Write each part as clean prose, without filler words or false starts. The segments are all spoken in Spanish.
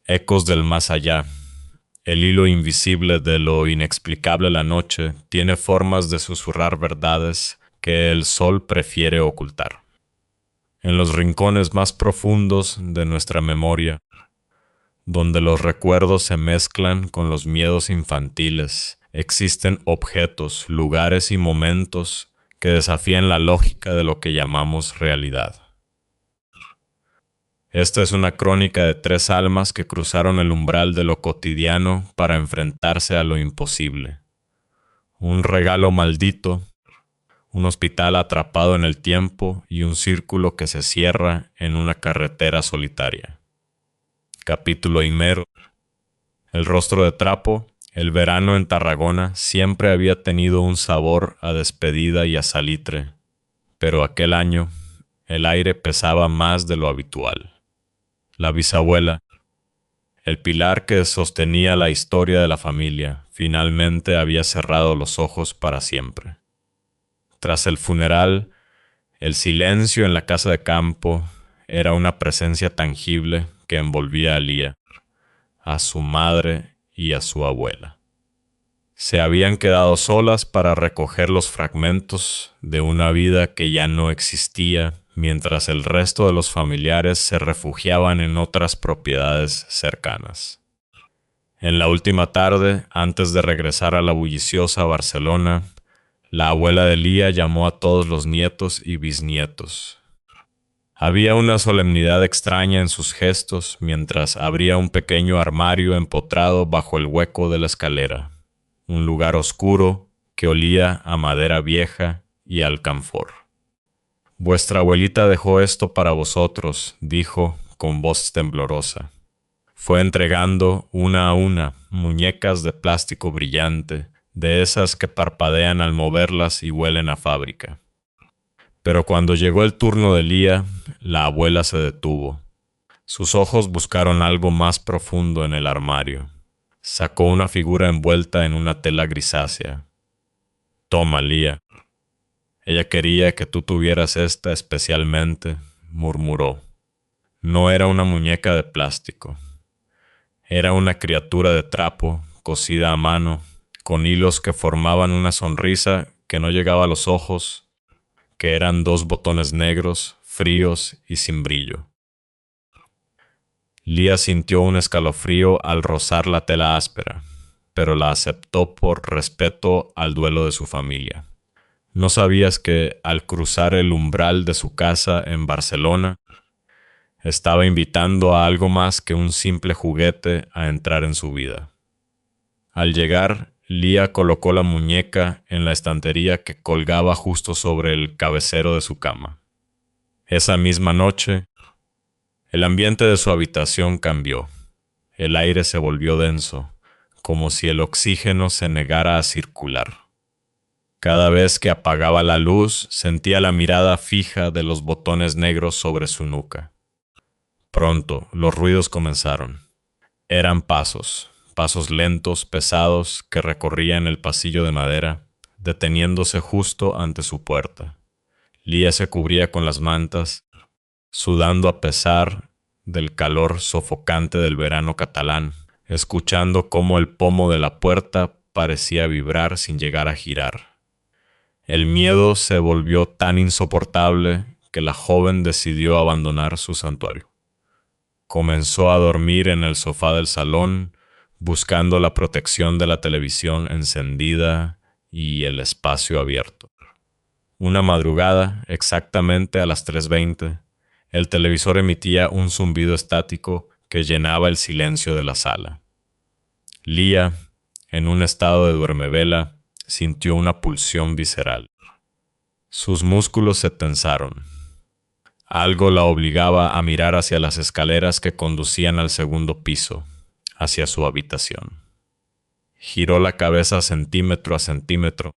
Ecos del más allá. El hilo invisible de lo inexplicable la noche tiene formas de susurrar verdades que el sol prefiere ocultar. En los rincones más profundos de nuestra memoria, donde los recuerdos se mezclan con los miedos infantiles, existen objetos, lugares y momentos que desafían la lógica de lo que llamamos realidad. Esta es una crónica de tres almas que cruzaron el umbral de lo cotidiano para enfrentarse a lo imposible. Un regalo maldito, un hospital atrapado en el tiempo y un círculo que se cierra en una carretera solitaria. Capítulo primero. El rostro de trapo. El verano en Tarragona siempre había tenido un sabor a despedida y a salitre, pero aquel año el aire pesaba más de lo habitual. La bisabuela, el pilar que sostenía la historia de la familia, finalmente había cerrado los ojos para siempre. Tras el funeral, el silencio en la casa de campo era una presencia tangible que envolvía a Lía, a su madre y a su abuela. Se habían quedado solas para recoger los fragmentos de una vida que ya no existía, mientras el resto de los familiares se refugiaban en otras propiedades cercanas. En la última tarde, antes de regresar a la bulliciosa Barcelona, la abuela de Lía llamó a todos los nietos y bisnietos. Había una solemnidad extraña en sus gestos mientras abría un pequeño armario empotrado bajo el hueco de la escalera, un lugar oscuro que olía a madera vieja y alcanfor. «Vuestra abuelita dejó esto para vosotros», dijo con voz temblorosa. Fue entregando una a una muñecas de plástico brillante, de esas que parpadean al moverlas y huelen a fábrica. Pero cuando llegó el turno de Lía, la abuela se detuvo. Sus ojos buscaron algo más profundo en el armario. Sacó una figura envuelta en una tela grisácea. «Toma, Lía. Ella quería que tú tuvieras esta especialmente», murmuró. No era una muñeca de plástico. Era una criatura de trapo, cosida a mano, con hilos que formaban una sonrisa que no llegaba a los ojos, que eran dos botones negros, fríos y sin brillo. Lía sintió un escalofrío al rozar la tela áspera, pero la aceptó por respeto al duelo de su familia. ¿No sabías que, al cruzar el umbral de su casa en Barcelona, estaba invitando a algo más que un simple juguete a entrar en su vida? Al llegar, Lía colocó la muñeca en la estantería que colgaba justo sobre el cabecero de su cama. Esa misma noche, el ambiente de su habitación cambió. El aire se volvió denso, como si el oxígeno se negara a circular. Cada vez que apagaba la luz, sentía la mirada fija de los botones negros sobre su nuca. Pronto, los ruidos comenzaron. Eran pasos lentos, pesados, que recorrían el pasillo de madera, deteniéndose justo ante su puerta. Lía se cubría con las mantas, sudando a pesar del calor sofocante del verano catalán, escuchando cómo el pomo de la puerta parecía vibrar sin llegar a girar. El miedo se volvió tan insoportable que la joven decidió abandonar su santuario. Comenzó a dormir en el sofá del salón, buscando la protección de la televisión encendida y el espacio abierto. Una madrugada, exactamente a las 3:20, el televisor emitía un zumbido estático que llenaba el silencio de la sala. Lía, en un estado de duermevela, sintió una pulsión visceral. Sus músculos se tensaron. Algo la obligaba a mirar hacia las escaleras que conducían al segundo piso, hacia su habitación. Giró la cabeza centímetro a centímetro,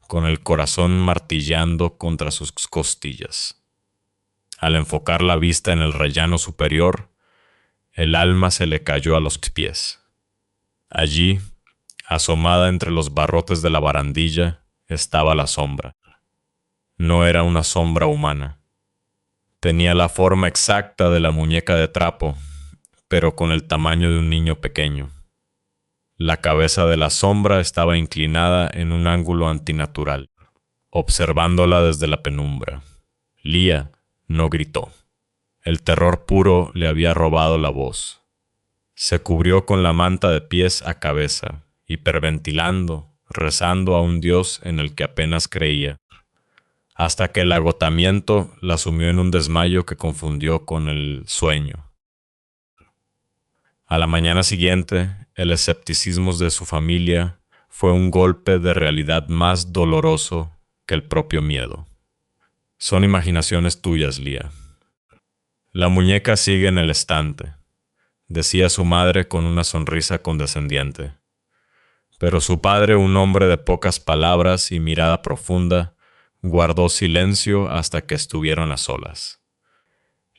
con el corazón martillando contra sus costillas. Al enfocar la vista en el rellano superior, el alma se le cayó a los pies. Allí, asomada entre los barrotes de la barandilla, estaba la sombra. No era una sombra humana. Tenía la forma exacta de la muñeca de trapo, pero con el tamaño de un niño pequeño. La cabeza de la sombra estaba inclinada en un ángulo antinatural, observándola desde la penumbra. Leah no gritó. El terror puro le había robado la voz. Se cubrió con la manta de pies a cabeza, hiperventilando, rezando a un Dios en el que apenas creía, hasta que el agotamiento la sumió en un desmayo que confundió con el sueño. A la mañana siguiente, el escepticismo de su familia fue un golpe de realidad más doloroso que el propio miedo. Son imaginaciones tuyas, Leah. La muñeca sigue en el estante, decía su madre con una sonrisa condescendiente. Pero su padre, un hombre de pocas palabras y mirada profunda, guardó silencio hasta que estuvieron a solas.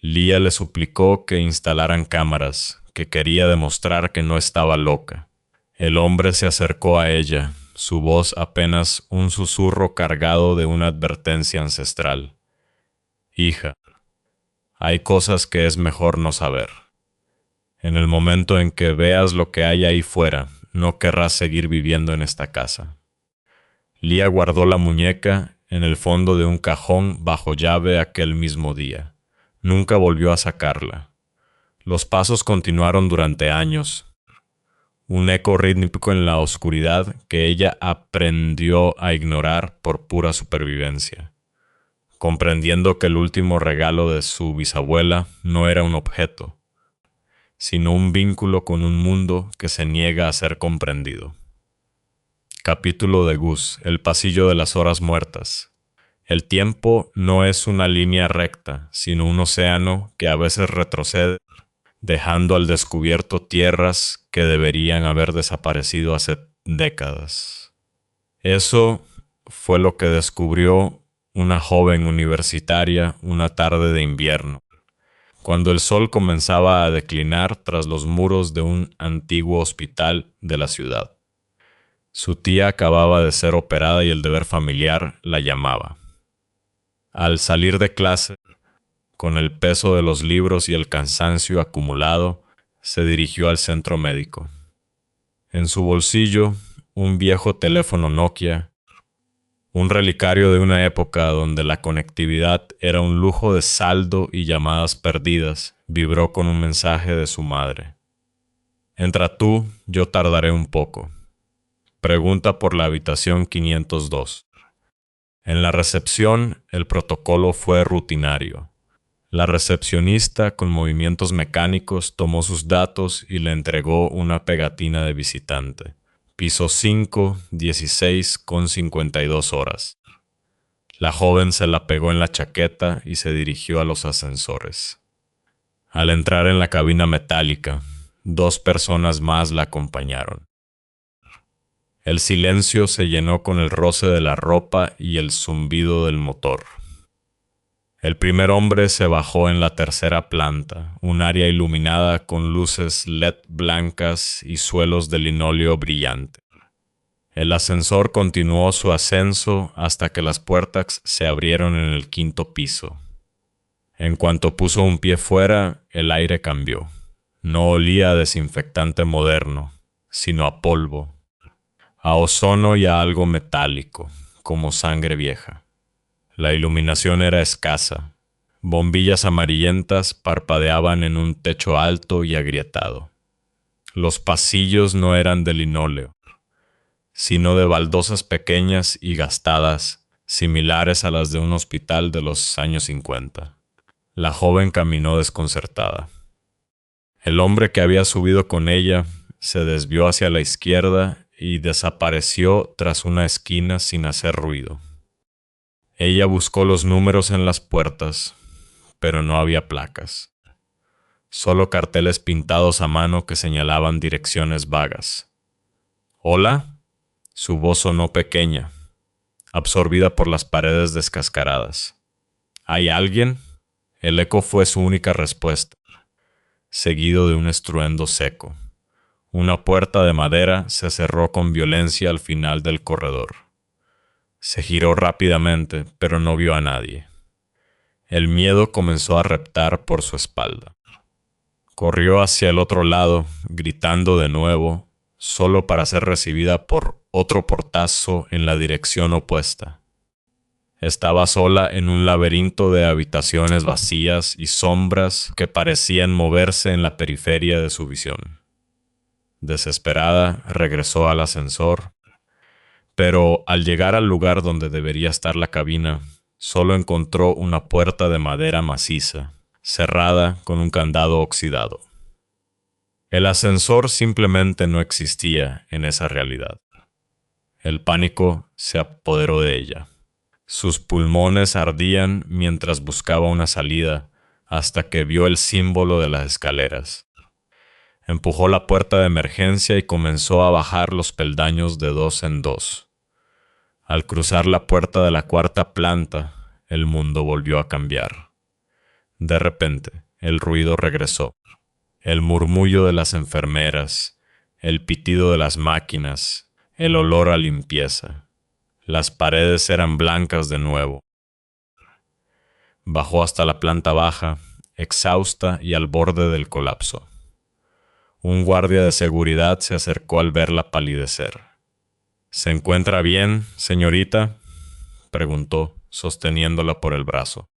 Leah le suplicó que instalaran cámaras, que quería demostrar que no estaba loca. El hombre se acercó a ella, su voz apenas un susurro cargado de una advertencia ancestral. Hija, hay cosas que es mejor no saber. En el momento en que veas lo que hay ahí fuera, no querrás seguir viviendo en esta casa. Leah guardó la muñeca en el fondo de un cajón bajo llave aquel mismo día. Nunca volvió a sacarla. Los pasos continuaron durante años. Un eco rítmico en la oscuridad que ella aprendió a ignorar por pura supervivencia, comprendiendo que el último regalo de su bisabuela no era un objeto, sino un vínculo con un mundo que se niega a ser comprendido. Capítulo de Gus, el pasillo de las horas muertas. El tiempo no es una línea recta, sino un océano que a veces retrocede, dejando al descubierto tierras que deberían haber desaparecido hace décadas. Eso fue lo que descubrió una joven universitaria una tarde de invierno, cuando el sol comenzaba a declinar tras los muros de un antiguo hospital de la ciudad. Su tía acababa de ser operada y el deber familiar la llamaba. Al salir de clase, con el peso de los libros y el cansancio acumulado, se dirigió al centro médico. En su bolsillo, un viejo teléfono Nokia, un relicario de una época donde la conectividad era un lujo de saldo y llamadas perdidas, vibró con un mensaje de su madre. Entra tú, yo tardaré un poco. Pregunta por la habitación 502. En la recepción, el protocolo fue rutinario. La recepcionista, con movimientos mecánicos, tomó sus datos y le entregó una pegatina de visitante. Piso 5, 16 con 52 horas. La joven se la pegó en la chaqueta y se dirigió a los ascensores. Al entrar en la cabina metálica, 2 personas más la acompañaron. El silencio se llenó con el roce de la ropa y el zumbido del motor. El primer hombre se bajó en la tercera planta, un área iluminada con luces LED blancas y suelos de linóleo brillante. El ascensor continuó su ascenso hasta que las puertas se abrieron en el 5º piso. En cuanto puso un pie fuera, el aire cambió. No olía a desinfectante moderno, sino a polvo, a ozono y a algo metálico, como sangre vieja. La iluminación era escasa. Bombillas amarillentas parpadeaban en un techo alto y agrietado. Los pasillos no eran de linóleo, sino de baldosas pequeñas y gastadas, similares a las de un hospital de los años 50. La joven caminó desconcertada. El hombre que había subido con ella se desvió hacia la izquierda y desapareció tras una esquina sin hacer ruido. Ella buscó los números en las puertas, pero no había placas. Solo carteles pintados a mano que señalaban direcciones vagas. ¿Hola? Su voz sonó pequeña, absorbida por las paredes descascaradas. ¿Hay alguien? El eco fue su única respuesta, seguido de un estruendo seco. Una puerta de madera se cerró con violencia al final del corredor. Se giró rápidamente, pero no vio a nadie. El miedo comenzó a reptar por su espalda. Corrió hacia el otro lado, gritando de nuevo, solo para ser recibida por otro portazo en la dirección opuesta. Estaba sola en un laberinto de habitaciones vacías y sombras que parecían moverse en la periferia de su visión. Desesperada, regresó al ascensor, pero al llegar al lugar donde debería estar la cabina, solo encontró una puerta de madera maciza, cerrada con un candado oxidado. El ascensor simplemente no existía en esa realidad. El pánico se apoderó de ella. Sus pulmones ardían mientras buscaba una salida, hasta que vio el símbolo de las escaleras. Empujó la puerta de emergencia y comenzó a bajar los peldaños de 2 en 2. Al cruzar la puerta de la 4ª planta, el mundo volvió a cambiar. De repente, el ruido regresó. El murmullo de las enfermeras, el pitido de las máquinas, el olor a limpieza. Las paredes eran blancas de nuevo. Bajó hasta la planta baja, exhausta y al borde del colapso. Un guardia de seguridad se acercó al verla palidecer. ¿Se encuentra bien, señorita?, preguntó, sosteniéndola por el brazo.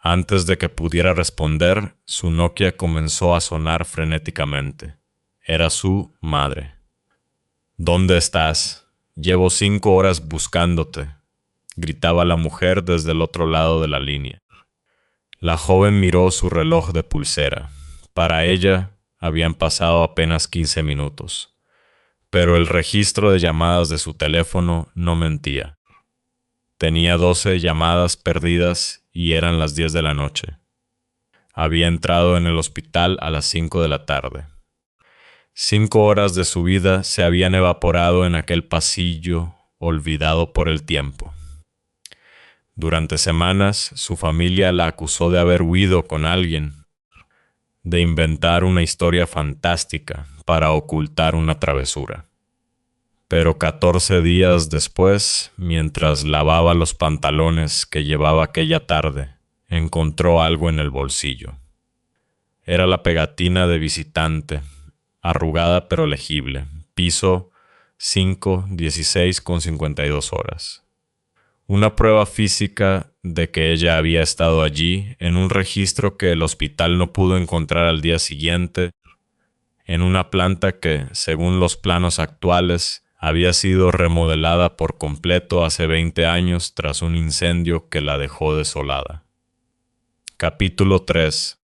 Antes de que pudiera responder, su Nokia comenzó a sonar frenéticamente. Era su madre. ¿Dónde estás? Llevo 5 horas buscándote, gritaba la mujer desde el otro lado de la línea. La joven miró su reloj de pulsera. Para ella, habían pasado apenas 15 minutos. Pero el registro de llamadas de su teléfono no mentía. Tenía 12 llamadas perdidas y eran las 10 de la noche. Había entrado en el hospital a las 5 de la tarde. 5 horas de su vida se habían evaporado en aquel pasillo olvidado por el tiempo. Durante semanas, su familia la acusó de haber huido con alguien, de inventar una historia fantástica para ocultar una travesura. Pero 14 días después, mientras lavaba los pantalones que llevaba aquella tarde, encontró algo en el bolsillo. Era la pegatina de visitante, arrugada pero legible, piso 5-16,52 horas. Una prueba física de que ella había estado allí en un registro que el hospital no pudo encontrar al día siguiente, en una planta que, según los planos actuales, había sido remodelada por completo hace 20 años tras un incendio que la dejó desolada. Capítulo 3.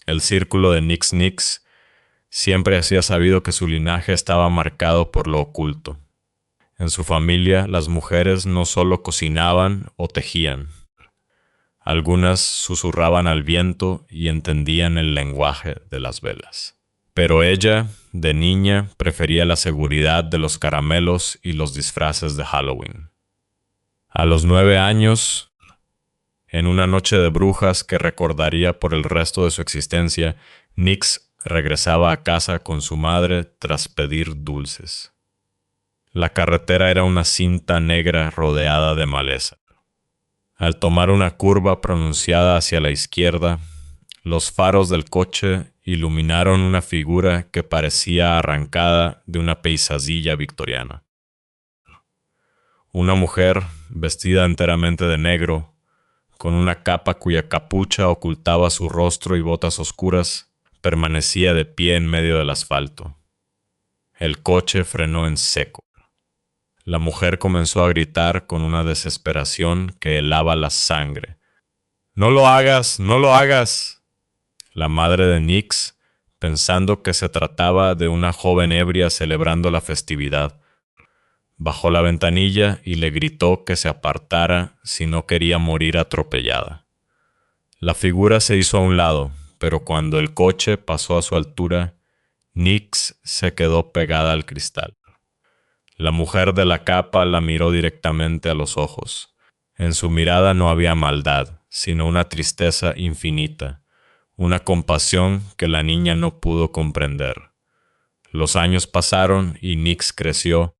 El círculo de Nix siempre había sabido que su linaje estaba marcado por lo oculto. En su familia, las mujeres no solo cocinaban o tejían. Algunas susurraban al viento y entendían el lenguaje de las velas. Pero ella, de niña, prefería la seguridad de los caramelos y los disfraces de Halloween. A los 9 años, en una noche de brujas que recordaría por el resto de su existencia, Nix regresaba a casa con su madre tras pedir dulces. La carretera era una cinta negra rodeada de maleza. Al tomar una curva pronunciada hacia la izquierda, los faros del coche iluminaron una figura que parecía arrancada de una pesadilla victoriana. Una mujer, vestida enteramente de negro, con una capa cuya capucha ocultaba su rostro y botas oscuras, permanecía de pie en medio del asfalto. El coche frenó en seco. La mujer comenzó a gritar con una desesperación que helaba la sangre. «¡No lo hagas! ¡No lo hagas!». La madre de Nix, pensando que se trataba de una joven ebria celebrando la festividad, bajó la ventanilla y le gritó que se apartara si no quería morir atropellada. La figura se hizo a un lado, pero cuando el coche pasó a su altura, Nix se quedó pegada al cristal. La mujer de la capa la miró directamente a los ojos. En su mirada no había maldad, sino una tristeza infinita, una compasión que la niña no pudo comprender. Los años pasaron y Nix creció,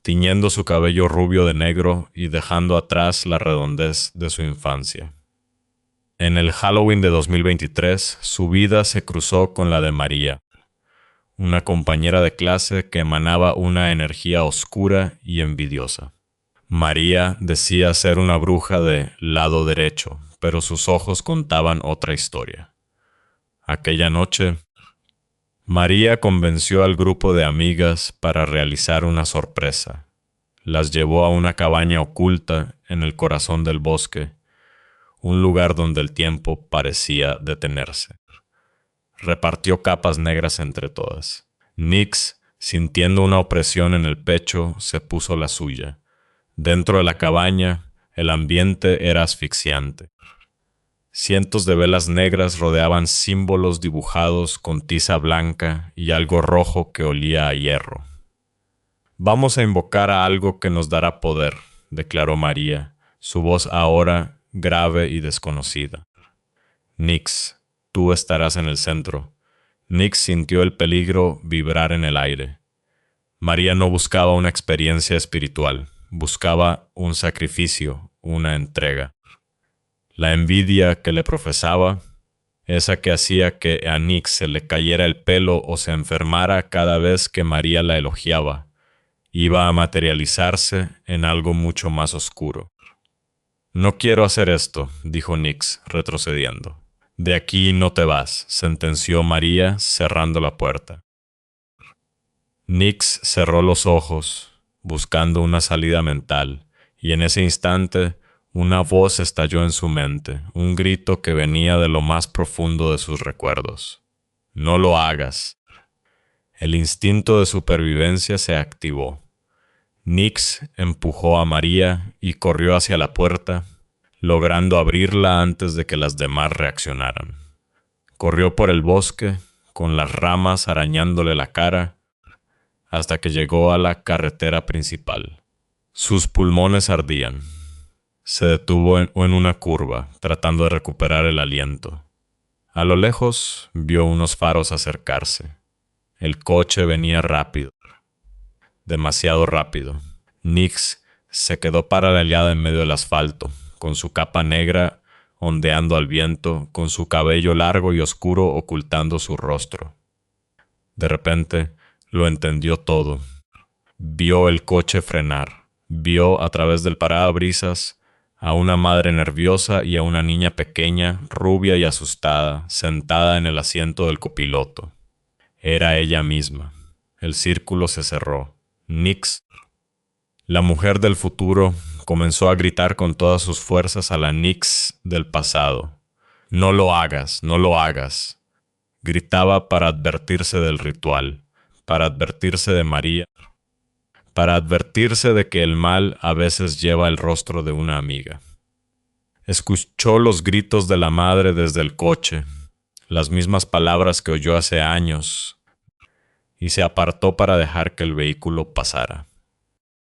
tiñendo su cabello rubio de negro y dejando atrás la redondez de su infancia. En el Halloween de 2023, su vida se cruzó con la de María, una compañera de clase que emanaba una energía oscura y envidiosa. María decía ser una bruja de lado derecho, pero sus ojos contaban otra historia. Aquella noche, María convenció al grupo de amigas para realizar una sorpresa. Las llevó a una cabaña oculta en el corazón del bosque, un lugar donde el tiempo parecía detenerse. Repartió capas negras entre todas. Nix, sintiendo una opresión en el pecho, se puso la suya. Dentro de la cabaña, el ambiente era asfixiante. Cientos de velas negras rodeaban símbolos dibujados con tiza blanca y algo rojo que olía a hierro. «Vamos a invocar a algo que nos dará poder», declaró María, su voz ahora grave y desconocida. «Nix, tú estarás en el centro». Nix sintió el peligro vibrar en el aire. María no buscaba una experiencia espiritual, buscaba un sacrificio, una entrega. La envidia que le profesaba, esa que hacía que a Nix se le cayera el pelo o se enfermara cada vez que María la elogiaba, iba a materializarse en algo mucho más oscuro. «No quiero hacer esto», dijo Nix, retrocediendo. «De aquí no te vas», sentenció María, cerrando la puerta. Nix cerró los ojos, buscando una salida mental, y en ese instante una voz estalló en su mente, un grito que venía de lo más profundo de sus recuerdos. «No lo hagas». El instinto de supervivencia se activó. Nix empujó a María y corrió hacia la puerta, logrando abrirla antes de que las demás reaccionaran. Corrió por el bosque, con las ramas arañándole la cara, hasta que llegó a la carretera principal. Sus pulmones ardían. Se detuvo en una curva, tratando de recuperar el aliento. A lo lejos vio unos faros acercarse. El coche venía rápido. Demasiado rápido. Nix se quedó paralizada en medio del asfalto, con su capa negra ondeando al viento, con su cabello largo y oscuro ocultando su rostro. De repente, lo entendió todo. Vio el coche frenar. Vio a través del parabrisas a una madre nerviosa y a una niña pequeña, rubia y asustada, sentada en el asiento del copiloto. Era ella misma. El círculo se cerró. Nix, la mujer del futuro, comenzó a gritar con todas sus fuerzas a la Nix del pasado. «No lo hagas, no lo hagas». Gritaba para advertirse del ritual, para advertirse de María, para advertirse de que el mal a veces lleva el rostro de una amiga. Escuchó los gritos de la madre desde el coche, las mismas palabras que oyó hace años, y se apartó para dejar que el vehículo pasara.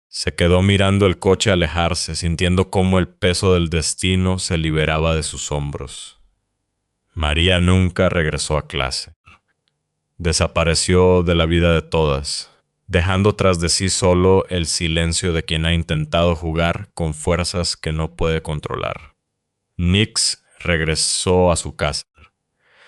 Se quedó mirando el coche alejarse, sintiendo cómo el peso del destino se liberaba de sus hombros. María nunca regresó a clase. Desapareció de la vida de todas, dejando tras de sí solo el silencio de quien ha intentado jugar con fuerzas que no puede controlar. Nix regresó a su casa,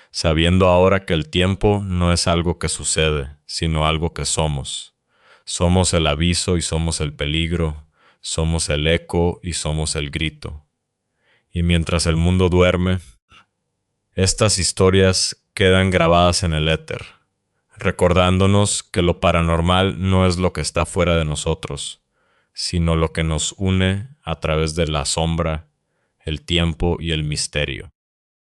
sabiendo ahora que el tiempo no es algo que sucede, sino algo que somos. Somos el aviso y somos el peligro, somos el eco y somos el grito. Y mientras el mundo duerme, estas historias quedan grabadas en el éter, recordándonos que lo paranormal no es lo que está fuera de nosotros, sino lo que nos une a través de la sombra, el tiempo y el misterio.